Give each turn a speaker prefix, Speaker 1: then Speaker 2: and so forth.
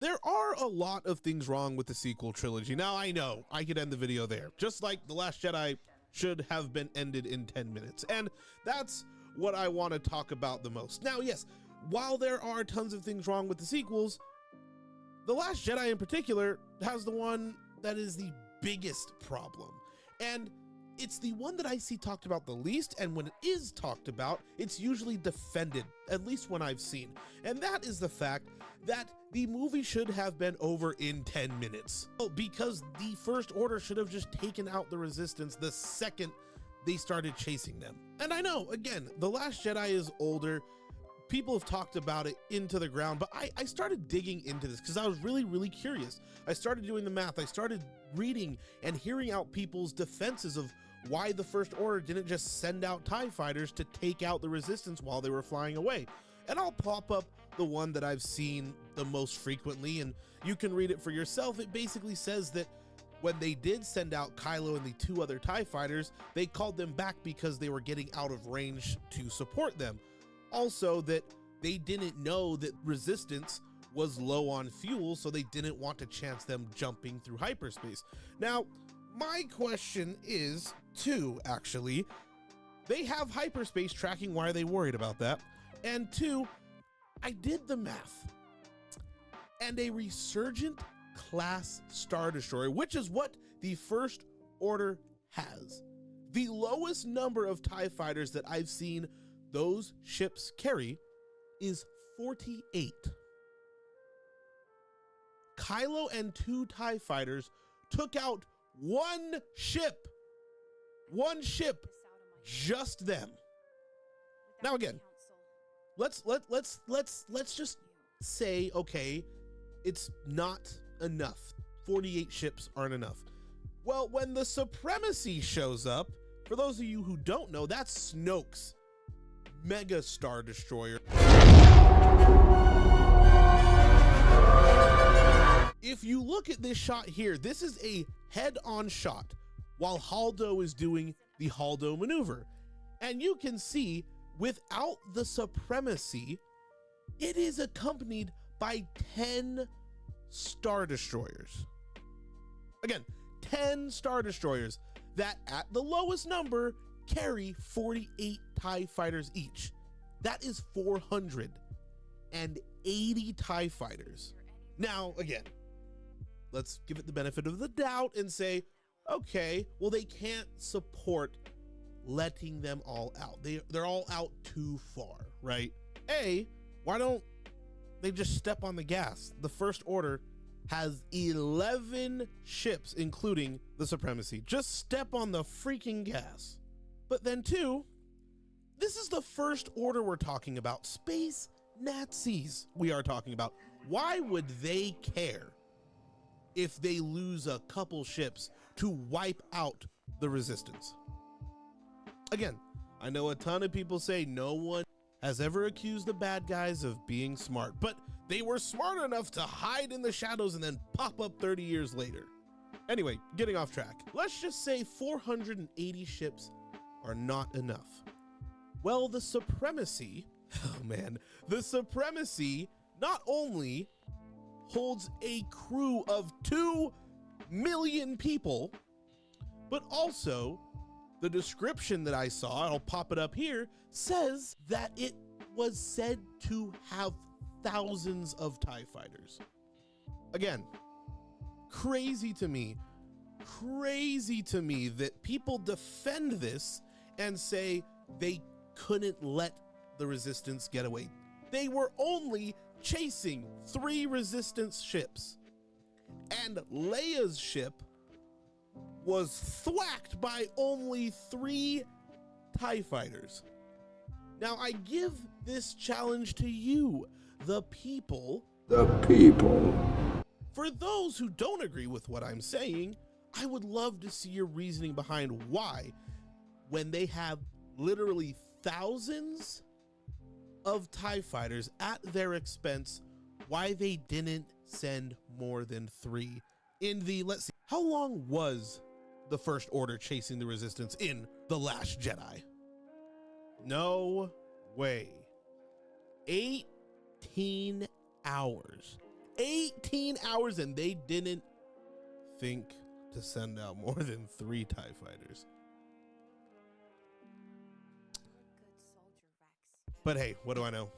Speaker 1: There are a lot of things wrong with the sequel trilogy. Now, I know I could end the video there, just like The Last Jedi should have been ended in 10 minutes. And that's what I want to talk about the most. Now, yes, while there are tons of things wrong with the sequels, The Last Jedi in particular has the one that is the biggest problem. And it's the one that I see talked about the least, and when it is talked about, it's usually defended, at least when I've seen. And that is the fact that the movie should have been over in 10 minutes. Because the First Order should have just taken out the Resistance the second they started chasing them. And I know, again, The Last Jedi is older. People have talked about it into the ground, but I started digging into this because I was really curious. I started doing the math. I started reading and hearing out people's defenses of why the First Order didn't just send out TIE fighters to take out the Resistance while they were flying away. And I'll pop up the one that I've seen the most frequently, and you can read it for yourself. It basically says that when they did send out Kylo and the 2 other TIE fighters, they called them back because they were getting out of range to support them. Also, that they didn't know that Resistance was low on fuel, so they didn't want to chance them jumping through hyperspace. Now, my question is, two, actually, they have hyperspace tracking. Why are they worried about that? And two, I did the math. And a Resurgent class Star Destroyer, which is what the First Order has, the lowest number of TIE fighters that I've seen those ships carry is 48. Kylo and 2 TIE fighters took out one ship, just them. Now again, let's just say, okay, it's not enough. 48 ships aren't enough. Well, when the Supremacy shows up, for those of you who don't know, that's Snoke's Mega Star Destroyer. If you look at this shot here, this is a head-on shot while Haldo is doing the Haldo maneuver. And you can see, without the Supremacy, it is accompanied by 10 Star Destroyers. Again, 10 Star Destroyers that at the lowest number carry 48 TIE fighters each. That is 480 TIE fighters. Now, again, let's give it the benefit of the doubt and say, okay, well, they can't support letting them all out. They're all out too far, right? Why don't they just step on the gas? The First Order has 11 ships, including the Supremacy. Just step on the freaking gas. But then two, this is the First Order we're talking about. Space Nazis we are talking about. Why would they care if they lose a couple ships to wipe out the Resistance? Again, I know a ton of people say no one has ever accused the bad guys of being smart, but they were smart enough to hide in the shadows and then pop up 30 years later. Anyway, getting off track. Let's just say 480 ships are not enough. Well, the Supremacy, oh man, the Supremacy not only holds a crew of 2 million people, but also the description that I saw, I'll pop it up here, says that it was said to have thousands of TIE fighters. Again, crazy to me that people defend this and say they couldn't let the Resistance get away. They were only chasing 3 Resistance ships, and Leia's ship was thwacked by only 3 TIE fighters. Now I give this challenge to you, the people.
Speaker 2: The people.
Speaker 1: For those who don't agree with what I'm saying, I would love to see your reasoning behind why, when they have literally thousands of TIE fighters at their expense, why they didn't send more than 3 in the, let's see, how long was the First Order chasing the Resistance in The Last Jedi? No way. 18 hours. 18 hours, and they didn't think to send out more than 3 TIE fighters. But hey, what do I know?